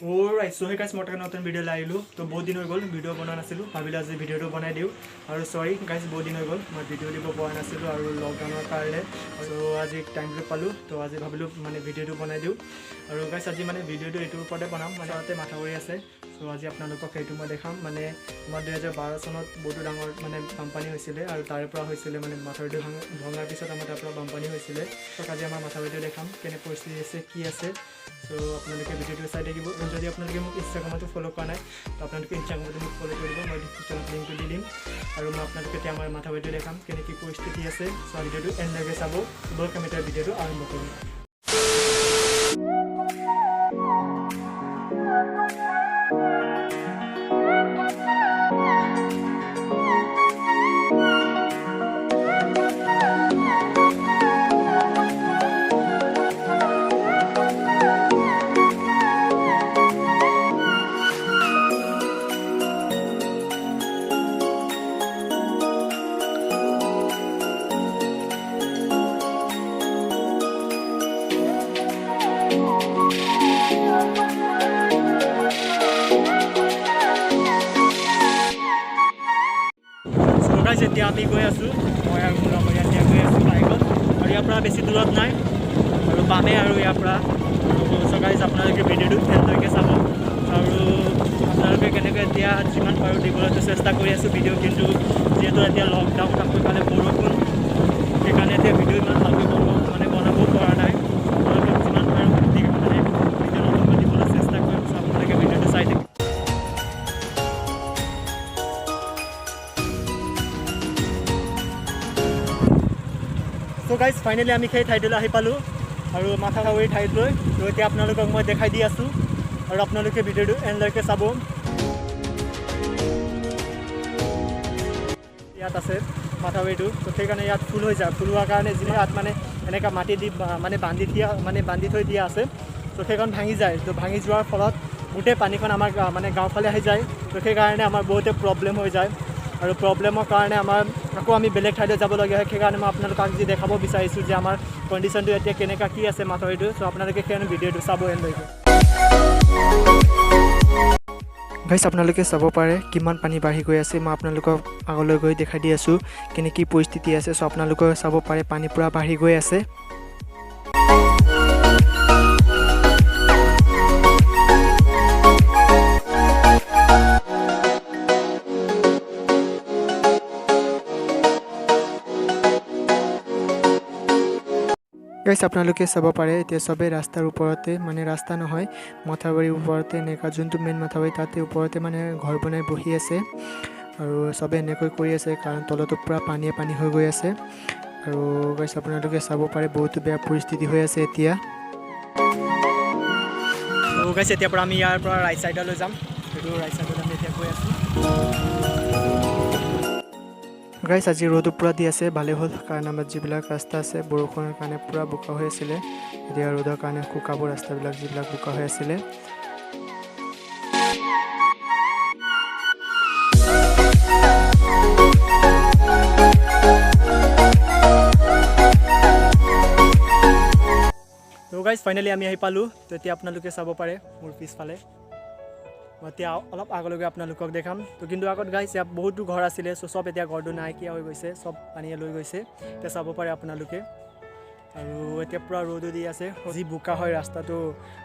Alright, so hey guys, মই নতুন video লাইলো তো বহুত দিন হৈ গ'ল ভিডিও বনোৱা নাছিলো ভাবিলা যে ভিডিওটো বনাই দিও আৰু সৰি গাইস বহুত দিন হৈ গ'ল মই ভিডিও দিব পৰা নাছিলো আৰু লকডাউনৰ কাৰণে সো আজি টাইমটো পালো তো আজি ভাবিলো মানে ভিডিওটো বনাই দিও আৰু গাইস আজি মানে ভিডিওটো এটোৰ ওপৰতে বনাম মানে তাতে মাথাউৰি আছে সো আজি আপোনালোকক সেইটো মই দেখাম মানে মই 2012 চনত বহুত ডাঙৰ মানে বানপানী হৈছিল আৰু তাৰে পৰা হৈছিল মানে মাথাউৰিটো ভঙাৰ পিছত আমাৰ তাৰ পৰা বানপানী হৈছিল তো আজি আমাৰ মাথাউৰিটো দেখাম কেনে পৰিস্থিতি আছে কি আছে সো আপোনালোকে ভিডিওটো চাই থাকিব যদি আপোনালোকে মোক ইনষ্টাগ্ৰামতো ফলো কৰা নাই তো আপোনালোকে ইনষ্টাগ্ৰামতো মোক ফলো কৰিব মই ডিসক্ৰিপচনত লিংকটো দি দিম আৰু মই আপোনালোকে এতিয়া আমাৰ মাথাউৰিটো দেখাম কেনে কি পৰিস্থিতি আছে সো ভিডিওটো এণ্ডলৈকে চাব ওয়েলকাম এটা ভিডিওটো আৰম্ভ কৰিম এতিয়া আমি গৈ আছো মই আৰু মোৰ লগৰ এতিয়া গৈ আছো বাইকত আৰু ইয়াৰ পৰা বেছি দূৰত নাই আৰু বামে আৰু ইয়াৰ পৰা সো গাইজ আপোনালোকে ভিডিওটো এণ্ডলৈকে চাব আৰু আপোনালোকে কেনেকৈ এতিয়া যিমান পাৰোঁ দিবলৈ চেষ্টা কৰি আছোঁ ভিডিঅ' কিন্তু যিহেতু এতিয়া লকডাউন আকৌ ইফালে বৰষুণ সেইকাৰণে এতিয়া ভিডিঅ' ইমান ভালকৈ বনাব পৰা নাই আপোনালোকক যিমান পাৰোঁ মানে ভিডিঅ' নতুনকৈ দিবলৈ চেষ্টা কৰিম সো আপোনালোকে ভিডিঅ'টো চাই থাকিব So guys, finally আমি সেই ঠাইটোলৈ আহি পালোঁ আৰু মাথাউৰি ঠাইলৈ তো এতিয়া আপোনালোকক মই দেখাই দি আছোঁ আৰু আপোনালোকে ভিডিঅ'টো এণ্ডলৈকে চাব ইয়াত আছে মাথাউৰিটো তো সেইকাৰণে ইয়াত ফুল হৈ যায় ফুল হোৱাৰ কাৰণে যিটো ইয়াত মানে এনেকুৱা মাটি দি মানে বান্ধি থৈ দিয়া আছে তো সেইখন ভাঙি যায় তো ভাঙি যোৱাৰ ফলত গোটেই পানীখন আমাৰ মানে গাঁৱফালে আহি যায় তো সেইকাৰণে আমাৰ বহুতে প্ৰব্লেম হৈ যায় আৰু প্ৰব্লেমৰ কাৰণে আমাৰ আকৌ আমি বেলেগ ঠাইলৈ যাবলগীয়া হয় সেইকাৰণে মই আপোনালোকক আজি দেখাব বিচাৰিছোঁ যে আমাৰ কণ্ডিশ্যনটো এতিয়া কেনেকুৱা কি আছে মাথাউৰিটো চ' আপোনালোকে সেই ভিডিঅ'টো চাব এণ্ডলৈকে গাইছ আপোনালোকে চাব পাৰে কিমান পানী বাঢ়ি গৈ আছে মই আপোনালোকক আগলৈ গৈ দেখাই দি আছোঁ কেনে কি পৰিস্থিতি আছে চ' আপোনালোকে চাব পাৰে পানী পূৰা বাঢ়ি গৈ আছে গাইছ আপোনালোকে চাব পাৰে এতিয়া সবে ৰাস্তাৰ ওপৰতে মানে ৰাস্তা নহয় মাথাউৰিৰ ওপৰতে এনেকুৱা যোনটো মেইন মাথাউৰি তাতে ওপৰতে মানে ঘৰ বনাই বহি আছে আৰু সবে এনেকৈ কৰি আছে কাৰণ তলতো পুৰা পানী হৈ গৈ আছে আৰু গাইছ আপোনালোকে চাব পাৰে বহুতো বেয়া পৰিস্থিতি হৈ আছে এতিয়া গাইছ এতিয়া পৰা আমি ইয়াৰ পৰা ৰাইট সাইডলৈ যাম এইটো ৰাইট সাইডত আমি এতিয়া গৈ আছোঁ গাইছ আজি ৰ'দ পুৰা দি আছে ভালে হ'ল কাৰণ আমাৰ যিবিলাক ৰাস্তা আছে বৰষুণৰ কাৰণে পুৰা বোকা হৈ আছিলে এতিয়া ৰ'দৰ কাৰণে শুকাব ৰাস্তাবিলাক যিবিলাক বোকা হৈ আছিলে তো গাইছ ফাইনেলি আমি আহি পালোঁ তো এতিয়া আপোনালোকে চাব পাৰে মোৰ পিছফালে মই এতিয়া অলপ আগলৈকে আপোনালোকক দেখাম তো কিন্তু আগত গাইছ ইয়াত বহুতো ঘৰ আছিলে চ' চব এতিয়া ঘৰটো নাইকিয়া হৈ গৈছে চব পানীয়ে লৈ গৈছে এতিয়া চাব পাৰে আপোনালোকে আৰু এতিয়া পুৰা ৰ'দো দি আছে যি বোকা হয় ৰাস্তাটো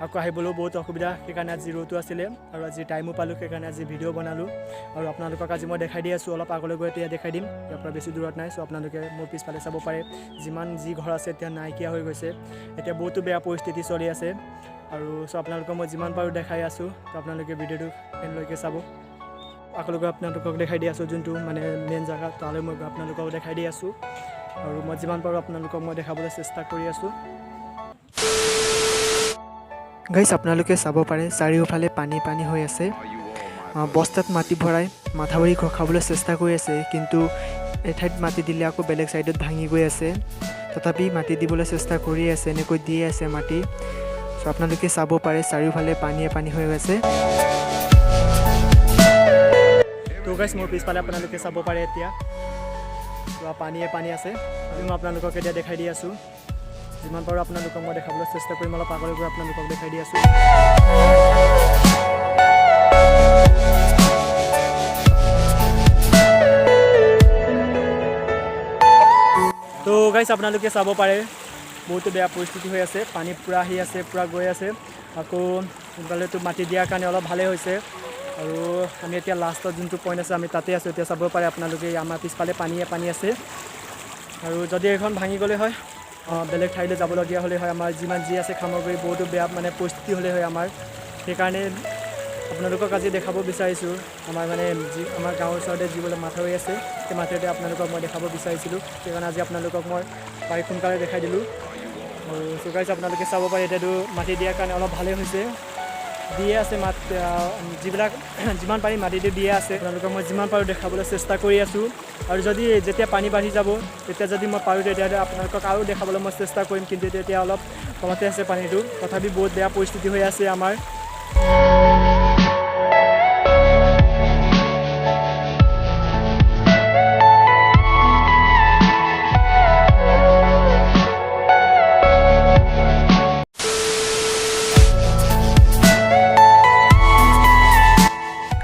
আকৌ আহিবলৈও বহুত অসুবিধা সেইকাৰণে আজি ৰ'দো আছিলে আৰু আজি টাইমো পালোঁ সেইকাৰণে আজি ভিডিঅ' বনালোঁ আৰু আপোনালোকক আজি মই দেখাই দি আছোঁ অলপ আগলৈ গৈ এতিয়া দেখাই দিম ইয়াৰ পৰা বেছি দূৰত নাই চ' আপোনালোকে মোৰ পিছফালে চাব পাৰে যিমান যি ঘৰ আছে এতিয়া নাইকিয়া হৈ গৈছে এতিয়া বহুতো বেয়া পৰিস্থিতি চলি আছে আৰু চ' আপোনালোকক মই যিমান পাৰোঁ দেখাই আছোঁ তো আপোনালোকে ভিডিঅ'টো এণ্ডলৈকে চাব আগলৈকে আপোনালোকক দেখাই দি আছোঁ যোনটো মানে মেইন জেগা তালৈ মই আপোনালোকক দেখাই দি আছোঁ আৰু মই যিমান পাৰোঁ আপোনালোকক মই দেখাবলৈ চেষ্টা কৰি আছোঁ গাইছ আপোনালোকে চাব পাৰে চাৰিওফালে পানী হৈ আছে বস্তাত মাটি ভৰাই মাথাউৰি ৰখাবলৈ চেষ্টা কৰি আছে কিন্তু এঠাইত মাটি দিলে আকৌ বেলেগ ছাইডত ভাঙি গৈ আছে তথাপি মাটি দিবলৈ চেষ্টা কৰি আছে এনেকৈ দিয়ে আছে মাটি চ' আপোনালোকে চাব পাৰে চাৰিওফালে পানী হৈ আছে তো গাইছ মোৰ পিছফালে আপোনালোকে চাব পাৰে এতিয়া পানী আছে মই আপোনালোকক এতিয়া দেখাই দি আছোঁ যিমান পাৰোঁ আপোনালোকক মই দেখাবলৈ চেষ্টা কৰিম অলপ আগলৈ গৈ আপোনালোকক দেখাই দি আছোঁ গাইছ আপোনালোকে চাব পাৰে বহুতো বেয়া পৰিস্থিতি হৈ আছে, পানী পূৰা আহি আছে, পূৰা গৈ আছে। আকৌ সোনকালেতো মাটি দিয়াৰ কাৰণে অলপ ভালেই হৈছে। আৰু আমি এতিয়া লাষ্টত যোনটো পইণ্ট আছে আমি তাতে আছোঁ। এতিয়া চাব পাৰে আপোনালোকে আমাৰ পিছফালে পানী আছে। আৰু যদি এইখন ভাঙি গ'লে হয় বেলেগ ঠাইলৈ যাবলগীয়া হ'লে হয়, আমাৰ যিমান যি আছে সামগ্ৰী বহুতো বেয়া মানে পৰিস্থিতি হ'লে হয় আমাৰ। সেইকাৰণে আপোনালোকক আজি দেখাব বিচাৰিছোঁ আমাৰ মানে আমাৰ গাঁৱৰ ওচৰতে যিবোৰ মাথাউৰি আছে সেই মাথাউৰিতে আপোনালোকক মই দেখাব বিচাৰিছিলোঁ। সেইকাৰণে আজি আপোনালোকক মই পাৰি সোনকালে দেখাই দিলোঁ। আৰু চ' গাইছ আপোনালোকে চাব পাৰে এতিয়াতো মাটি দিয়াৰ কাৰণে অলপ ভালেই হৈছে, দিয়ে আছে যিবিলাক যিমান পাৰি মাটিটো দিয়ে আছে। আপোনালোকক মই যিমান পাৰোঁ দেখাবলৈ চেষ্টা কৰি আছোঁ। আৰু যদি যেতিয়া পানী বাঢ়ি যাব তেতিয়া যদি মই পাৰোঁ তেতিয়াহ'লে আপোনালোকক আৰু দেখাবলৈ মই চেষ্টা কৰিম, কিন্তু তেতিয়া অলপ কমতে আছে পানীটো। তথাপি বহুত বেয়া পৰিস্থিতি হৈ আছে আমাৰ।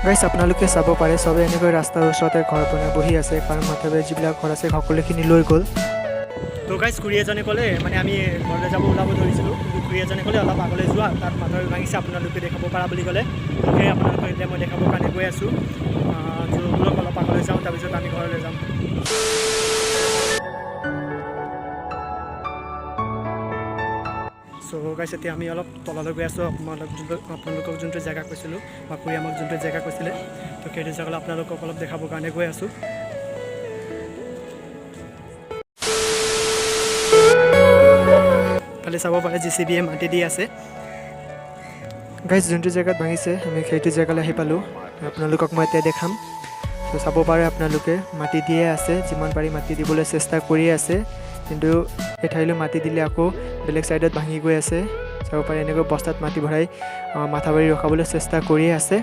গাইছ আপোনালোকে চাব পাৰে চবে এনেকৈ ৰাস্তাৰ ওচৰতে ঘৰ বনাই বহি আছে, কাৰণ মাথাউৰিৰ যিবিলাক ঘৰ আছে সকলোখিনি লৈ গ'ল। তো গাইছ খুৰী এজনে ক'লে মানে আমি ঘৰলৈ যাব ওলাব ধৰিছিলোঁ, কিন্তু খুৰী এজনে ক'লে অলপ আগলৈ যোৱা, তাত মাথাউৰি ভাঙিছে আপোনালোকে দেখাব পাৰা বুলি ক'লে। সেয়ে আপোনালোকক এতিয়া মই দেখাবৰ কাৰণে গৈ আছোঁ। ব'লক অলপ আগলৈ যাওঁ, তাৰপিছত আমি ঘৰলৈ যাম। চ' গাইছ এতিয়া আমি অলপ তললৈ গৈ আছোঁ। আপোনালোকক যোনটো জেগা কৈছিলোঁ বা খুৰী আমাক যোনটো জেগা কৈছিলে, তো সেইটো জেগালৈ আপোনালোকক অলপ দেখাবৰ কাৰণে গৈ আছোঁ। ফালে চাব পাৰে JCBয়ে মাটি দি আছে। গাইছ যোনটো জেগাত ভাঙিছে আমি সেইটো জেগালৈ আহি পালোঁ। আপোনালোকক মই এতিয়া দেখাম। তো চাব পাৰে আপোনালোকে মাটি দিয়ে আছে, যিমান পাৰি মাটি দিবলৈ চেষ্টা কৰি আছে, কিন্তু এই ঠাইলৈ মাটি দিলে আকৌ বেলেগ ছাইডত ভাঙি গৈ আছে। চাব পাৰে এনেকৈ বস্তাত মাটি ভৰাই মাথাউৰি ৰখাবলৈ চেষ্টা কৰি আছে।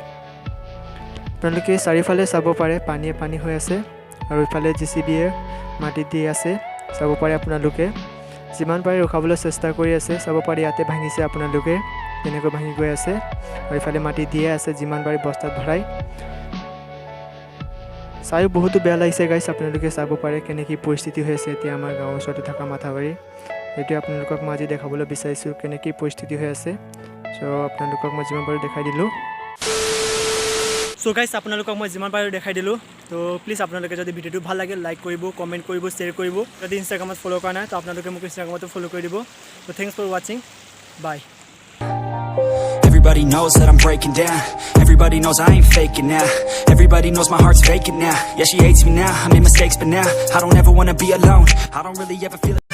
আপোনালোকে চাৰিওফালে চাব পাৰে পানীয়ে পানী হৈ আছে, আৰু ইফালে JCBয়ে মাটি দি আছে। চাব পাৰে আপোনালোকে যিমান পাৰে ৰখাবলৈ চেষ্টা কৰি আছে। চাব পাৰে ইয়াতে ভাঙিছে আপোনালোকে এনেকৈ ভাঙি গৈ আছে, আৰু ইফালে মাটি দিয়ে আছে যিমান পাৰি বস্তাত ভৰাই। চায়ো বহুতো বেয়া লাগিছে গাইছ। আপোনালোকে চাব পাৰে কেনেকৈ পৰিস্থিতি হৈ আছে এতিয়া আমাৰ গাঁৱৰ ওচৰতে থকা মাথাউৰি। এইটোৱে আপোনালোকক মই আজি দেখাবলৈ বিচাৰিছোঁ কেনেকৈ পৰিস্থিতি হৈ আছে। চ' আপোনালোকক মই যিমান পাৰোঁ দেখাই দিলোঁ। চ' গাইছ আপোনালোকক মই যিমান পাৰোঁ দেখাই দিলোঁ। তো প্লিজ আপোনালোকে যদি ভিডিঅ'টো ভাল লাগে লাইক কৰিব, কমেণ্ট কৰিব, শ্বেয়াৰ কৰিব। যদি ইনষ্টাগ্ৰামত ফ'ল' কৰা নাই তো আপোনালোকে মোক ইনষ্টাগ্ৰামতো ফ'ল' কৰি দিব। তো থেংকছ ফৰ ৱাচিং, বাই। Everybody knows that I'm breaking down. Everybody knows I ain't faking now. Everybody knows my heart's vacant now. Yeah, she hates me now, I made mistakes but now I don't ever wanna be alone. I don't really ever feel it.